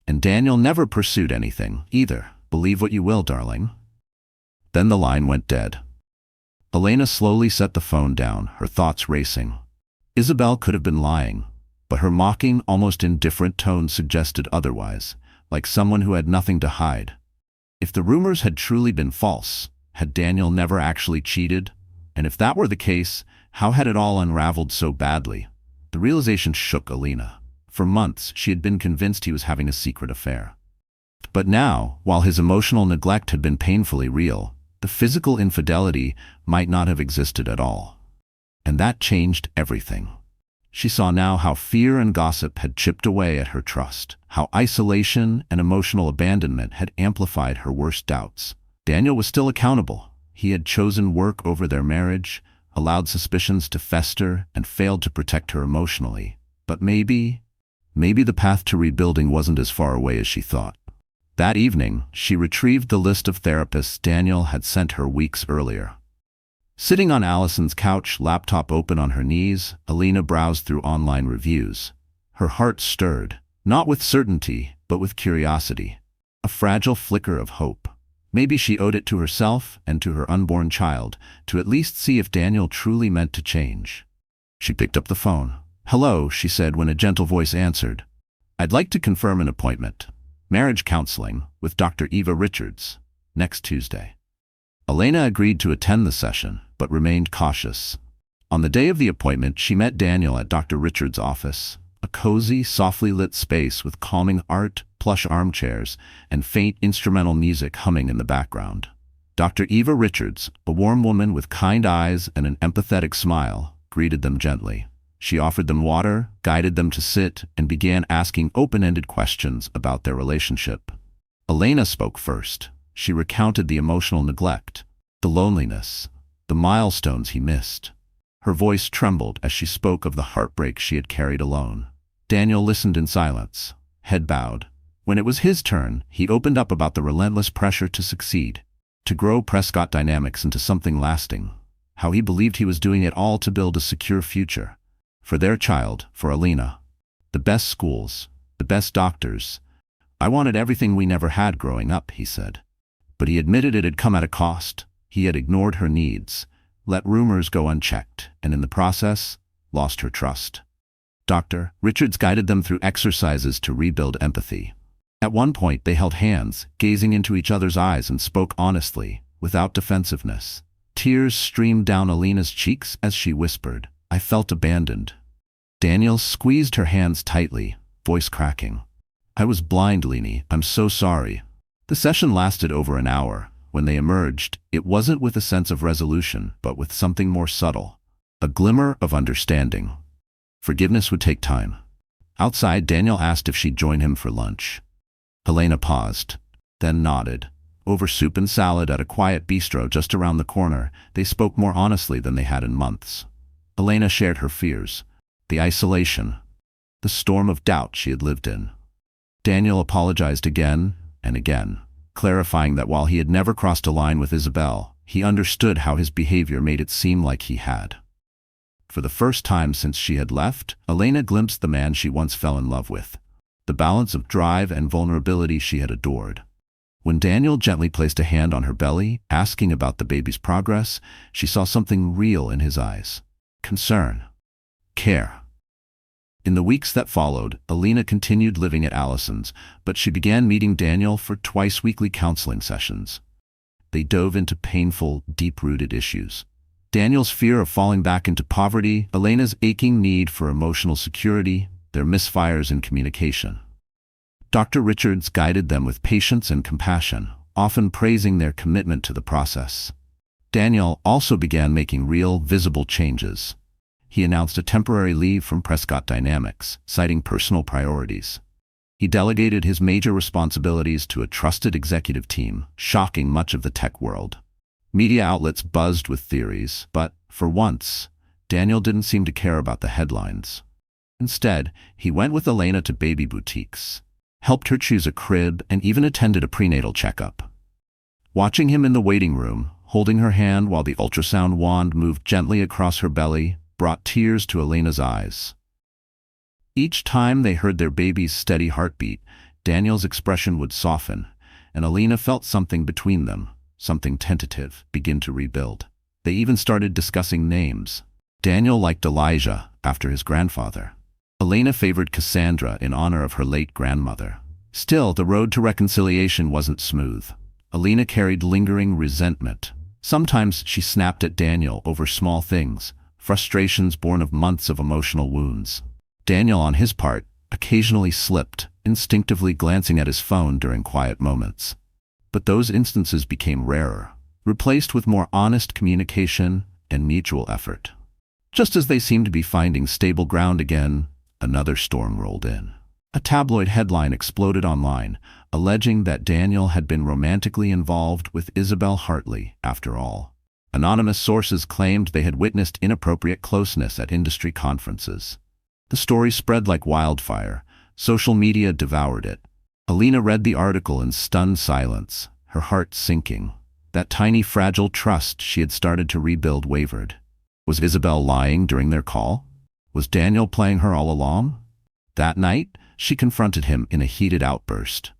Speaker 1: And Daniel never pursued anything, either. Believe what you will, darling. Then the line went dead. Elena slowly set the phone down, her thoughts racing. Isabel could have been lying, but her mocking, almost indifferent tone suggested otherwise. like someone who had nothing to hide. If the rumors had truly been false, had Daniel never actually cheated? And if that were the case, how had it all unraveled so badly? The realization shook Elena. For months, she had been convinced he was having a secret affair. But now, while his emotional neglect had been painfully real, the physical infidelity might not have existed at all. And that changed everything. She saw now how fear and gossip had chipped away at her trust, how isolation and emotional abandonment had amplified her worst doubts. Daniel was still accountable. He had chosen work over their marriage, allowed suspicions to fester, and failed to protect her emotionally. But maybe the path to rebuilding wasn't as far away as she thought. That evening, she retrieved the list of therapists Daniel had sent her weeks earlier. Sitting on Allison's couch, laptop open on her knees, Elena browsed through online reviews. Her heart stirred, not with certainty, but with curiosity. A fragile flicker of hope. Maybe she owed it to herself and to her unborn child to at least see if Daniel truly meant to change. She picked up the phone. "Hello," she said when a gentle voice answered. "I'd like to confirm an appointment. Marriage counseling with Dr. Eva Richards, next Tuesday." Elena agreed to attend the session, but remained cautious. On the day of the appointment, she met Daniel at Dr. Richards' office, a cozy, softly lit space with calming art, plush armchairs, and faint instrumental music humming in the background. Dr. Eva Richards, a warm woman with kind eyes and an empathetic smile, greeted them gently. She offered them water, guided them to sit, and began asking open-ended questions about their relationship. Elena spoke first. She recounted the emotional neglect, the loneliness, the milestones he missed. Her voice trembled as she spoke of the heartbreak she had carried alone. Daniel listened in silence, head bowed. When it was his turn, he opened up about the relentless pressure to succeed, to grow Prescott Dynamics into something lasting, how he believed he was doing it all to build a secure future. For their child, for Elena. The best schools, the best doctors. "I wanted everything we never had growing up," he said. But he admitted it had come at a cost. He had ignored her needs, let rumors go unchecked, and in the process, lost her trust. Dr. Richards guided them through exercises to rebuild empathy. At one point, they held hands, gazing into each other's eyes, and spoke honestly, without defensiveness. Tears streamed down Elena's cheeks as she whispered, "I felt abandoned." Daniel squeezed her hands tightly, voice cracking. "I was blind, Leni. I'm so sorry." The session lasted over an hour. When they emerged, it wasn't with a sense of resolution, but with something more subtle. A glimmer of understanding. Forgiveness would take time. Outside, Daniel asked if she'd join him for lunch. Elena paused, then nodded. Over soup and salad at a quiet bistro just around the corner, they spoke more honestly than they had in months. Elena shared her fears, the isolation, the storm of doubt she had lived in. Daniel apologized again and again, clarifying that while he had never crossed a line with Isabel, he understood how his behavior made it seem like he had. For the first time since she had left, Elena glimpsed the man she once fell in love with, the balance of drive and vulnerability she had adored. When Daniel gently placed a hand on her belly, asking about the baby's progress, she saw something real in his eyes. Concern. Care. In the weeks that followed, Elena continued living at Allison's, but she began meeting Daniel for twice-weekly counseling sessions. They dove into painful, deep-rooted issues. Daniel's fear of falling back into poverty, Elena's aching need for emotional security, their misfires in communication. Dr. Richards guided them with patience and compassion, often praising their commitment to the process. Daniel also began making real, visible changes. He announced a temporary leave from Prescott Dynamics, citing personal priorities. He delegated his major responsibilities to a trusted executive team, shocking much of the tech world. Media outlets buzzed with theories, but, for once, Daniel didn't seem to care about the headlines. Instead, he went with Elena to baby boutiques, helped her choose a crib, and even attended a prenatal checkup. Watching him in the waiting room, holding her hand while the ultrasound wand moved gently across her belly, brought tears to Elena's eyes. Each time they heard their baby's steady heartbeat, Daniel's expression would soften, and Elena felt something between them, something tentative, begin to rebuild. They even started discussing names. Daniel liked Elijah, after his grandfather. Elena favored Cassandra in honor of her late grandmother. Still, the road to reconciliation wasn't smooth. Elena carried lingering resentment. Sometimes she snapped at Daniel over small things, frustrations born of months of emotional wounds. Daniel, on his part, occasionally slipped, instinctively glancing at his phone during quiet moments. But those instances became rarer, replaced with more honest communication and mutual effort. Just as they seemed to be finding stable ground again, another storm rolled in. A tabloid headline exploded online, alleging that Daniel had been romantically involved with Isabel Hartley, after all. Anonymous sources claimed they had witnessed inappropriate closeness at industry conferences. The story spread like wildfire. Social media devoured it. Elena read the article in stunned silence, her heart sinking. That tiny, fragile trust she had started to rebuild wavered. Was Isabel lying during their call? Was Daniel playing her all along? That night, she confronted him in a heated outburst.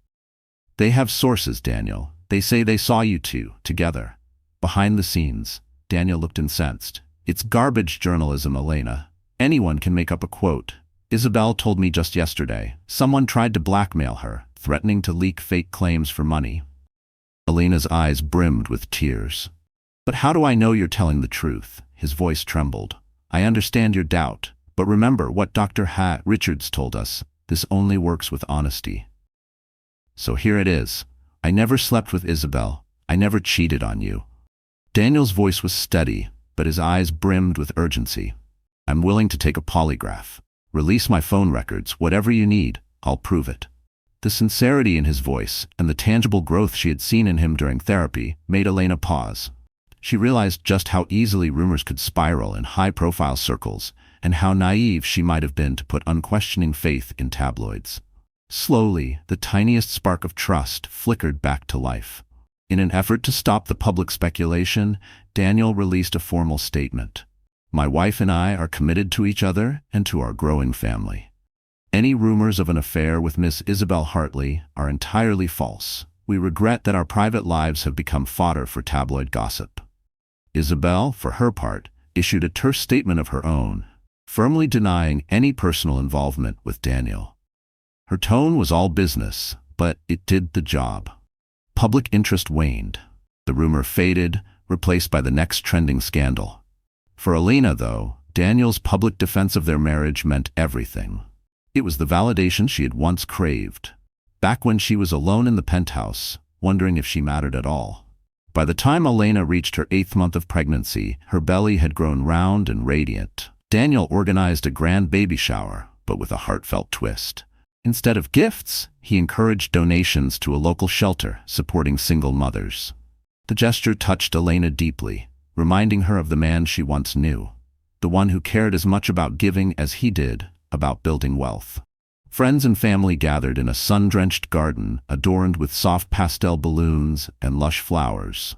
Speaker 1: "They have sources, Daniel. They say they saw you two, together." Behind the scenes, Daniel looked incensed. "It's garbage journalism, Elena. Anyone can make up a quote. Isabel told me just yesterday. Someone tried to blackmail her, threatening to leak fake claims for money." Elena's eyes brimmed with tears. "But how do I know you're telling the truth?" His voice trembled. "I understand your doubt, but remember what Dr. Richards told us. This only works with honesty." "So here it is. I never slept with Isabel. I never cheated on you." Daniel's voice was steady, but his eyes brimmed with urgency. "I'm willing to take a polygraph. Release my phone records, whatever you need. I'll prove it." The sincerity in his voice and the tangible growth she had seen in him during therapy made Elena pause. She realized just how easily rumors could spiral in high-profile circles, and how naive she might have been to put unquestioning faith in tabloids. Slowly, the tiniest spark of trust flickered back to life. In an effort to stop the public speculation, Daniel released a formal statement. "My wife and I are committed to each other and to our growing family. Any rumors of an affair with Miss Isabel Hartley are entirely false. We regret that our private lives have become fodder for tabloid gossip." Isabel, for her part, issued a terse statement of her own, firmly denying any personal involvement with Daniel. Her tone was all business, but it did the job. Public interest waned. The rumor faded, replaced by the next trending scandal. For Elena, though, Daniel's public defense of their marriage meant everything. It was the validation she had once craved, back when she was alone in the penthouse, wondering if she mattered at all. By the time Elena reached her 8th month of pregnancy, her belly had grown round and radiant. Daniel organized a grand baby shower, but with a heartfelt twist. Instead of gifts, he encouraged donations to a local shelter supporting single mothers. The gesture touched Elena deeply, reminding her of the man she once knew, the one who cared as much about giving as he did about building wealth. Friends and family gathered in a sun-drenched garden adorned with soft pastel balloons and lush flowers.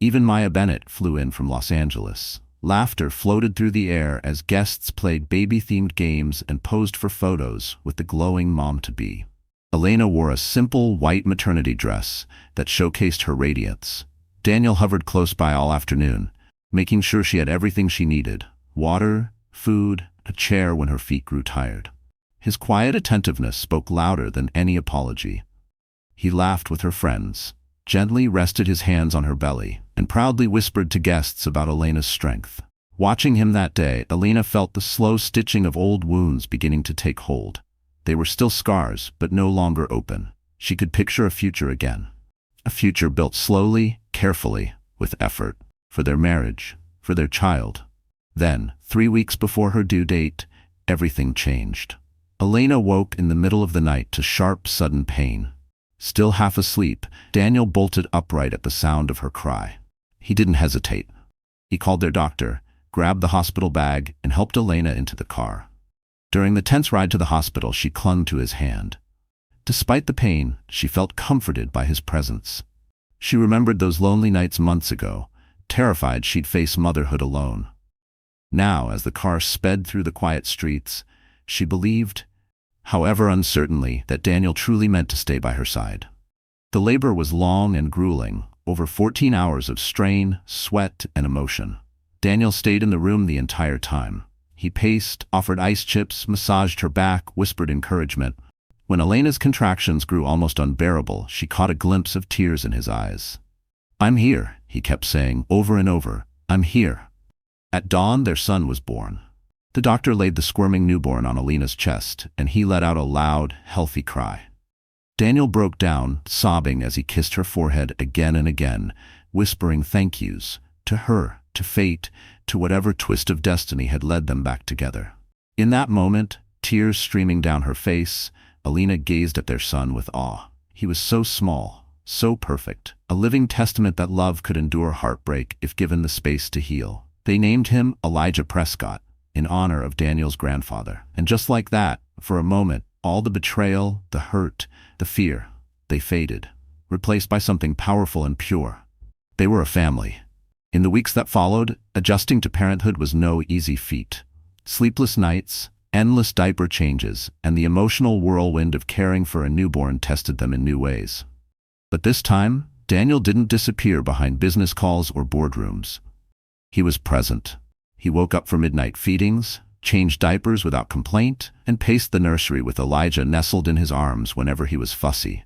Speaker 1: Even Maya Bennett flew in from Los Angeles. Laughter floated through the air as guests played baby-themed games and posed for photos with the glowing mom-to-be. Elena wore a simple white maternity dress that showcased her radiance. Daniel hovered close by all afternoon, making sure she had everything she needed: water, food, a chair when her feet grew tired. His quiet attentiveness spoke louder than any apology. He laughed with her friends, gently rested his hands on her belly, and proudly whispered to guests about Elena's strength. Watching him that day, Elena felt the slow stitching of old wounds beginning to take hold. They were still scars, but no longer open. She could picture a future again. A future built slowly, carefully, with effort, for their marriage, for their child. Then, 3 weeks before her due date, everything changed. Elena woke in the middle of the night to sharp, sudden pain. Still half asleep, Daniel bolted upright at the sound of her cry. He didn't hesitate. He called their doctor, grabbed the hospital bag, and helped Elena into the car. During the tense ride to the hospital, she clung to his hand. Despite the pain, she felt comforted by his presence. She remembered those lonely nights months ago, terrified she'd face motherhood alone. Now, as the car sped through the quiet streets, she believed, however uncertainly, that Daniel truly meant to stay by her side. The labor was long and grueling, over 14 hours of strain, sweat, and emotion. Daniel stayed in the room the entire time. He paced, offered ice chips, massaged her back, whispered encouragement. When Elena's contractions grew almost unbearable, she caught a glimpse of tears in his eyes. "I'm here," he kept saying over and over. "I'm here." At dawn, their son was born. The doctor laid the squirming newborn on Elena's chest, and he let out a loud, healthy cry. Daniel broke down, sobbing as he kissed her forehead again and again, whispering thank yous to her, to fate, to whatever twist of destiny had led them back together. In that moment, tears streaming down her face, Elena gazed at their son with awe. He was so small, so perfect, a living testament that love could endure heartbreak if given the space to heal. They named him Elena Prescott, in honor of Daniel's grandfather. And just like that, for a moment, all the betrayal, the hurt, the fear, they faded, replaced by something powerful and pure. They were a family. In the weeks that followed, adjusting to parenthood was no easy feat. Sleepless nights, endless diaper changes, and the emotional whirlwind of caring for a newborn tested them in new ways. But this time, Daniel didn't disappear behind business calls or boardrooms. He was present. He woke up for midnight feedings, changed diapers without complaint, and paced the nursery with Elijah nestled in his arms whenever he was fussy.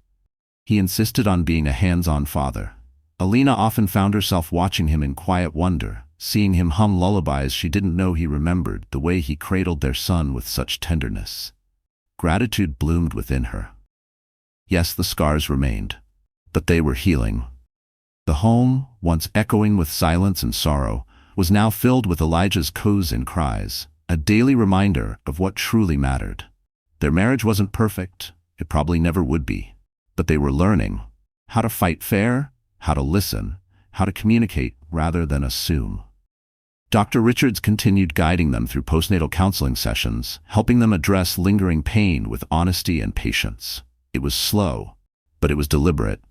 Speaker 1: He insisted on being a hands-on father. Elena often found herself watching him in quiet wonder, seeing him hum lullabies she didn't know he remembered, the way he cradled their son with such tenderness. Gratitude bloomed within her. Yes, the scars remained, but they were healing. The home, once echoing with silence and sorrow, was now filled with Elijah's coos and cries, a daily reminder of what truly mattered. Their marriage wasn't perfect, it probably never would be, but they were learning how to fight fair, how to listen, how to communicate rather than assume. Dr. Richards continued guiding them through postnatal counseling sessions, helping them address lingering pain with honesty and patience. It was slow, but it was deliberate,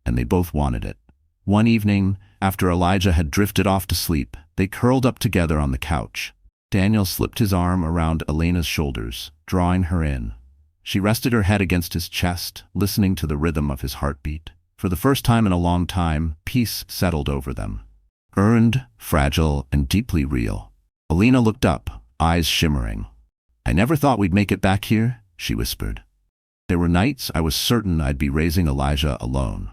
Speaker 1: and they both wanted it. One evening, after Elijah had drifted off to sleep, they curled up together on the couch. Daniel slipped his arm around Elena's shoulders, drawing her in. She rested her head against his chest, listening to the rhythm of his heartbeat. For the first time in a long time, peace settled over them. Earned, fragile, and deeply real. Elena looked up, eyes shimmering. "I never thought we'd make it back here," she whispered. "There were nights I was certain I'd be raising Elijah alone."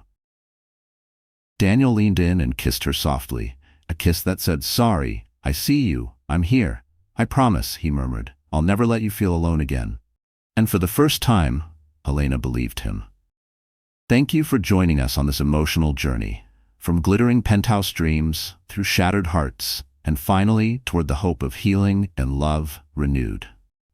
Speaker 1: Daniel leaned in and kissed her softly, a kiss that said, "Sorry, I see you, I'm here. I promise," he murmured, "I'll never let you feel alone again." And for the first time, Elena believed him. Thank you for joining us on this emotional journey, from glittering penthouse dreams, through shattered hearts, and finally toward the hope of healing and love renewed.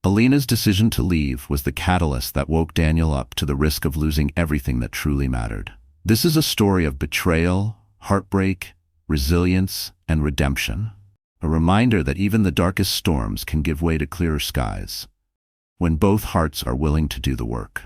Speaker 1: Elena's decision to leave was the catalyst that woke Daniel up to the risk of losing everything that truly mattered. This is a story of betrayal, heartbreak, resilience, and redemption. A reminder that even the darkest storms can give way to clearer skies, when both hearts are willing to do the work.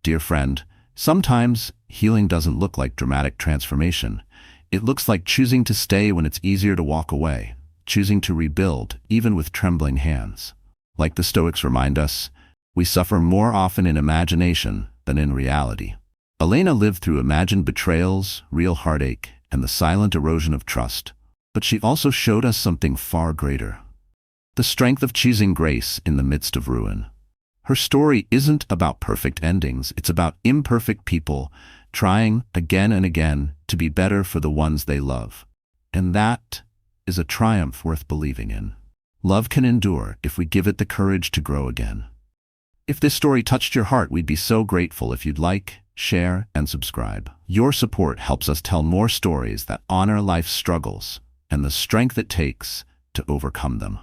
Speaker 1: Dear friend, sometimes healing doesn't look like dramatic transformation. It looks like choosing to stay when it's easier to walk away, choosing to rebuild, even with trembling hands. Like the Stoics remind us, we suffer more often in imagination than in reality. Elena lived through imagined betrayals, real heartache, and the silent erosion of trust. But she also showed us something far greater: the strength of choosing grace in the midst of ruin. Her story isn't about perfect endings, it's about imperfect people trying again and again to be better for the ones they love. And that is a triumph worth believing in. Love can endure if we give it the courage to grow again. If this story touched your heart, we'd be so grateful if you'd like, share, and subscribe. Your support helps us tell more stories that honor life's struggles and the strength it takes to overcome them.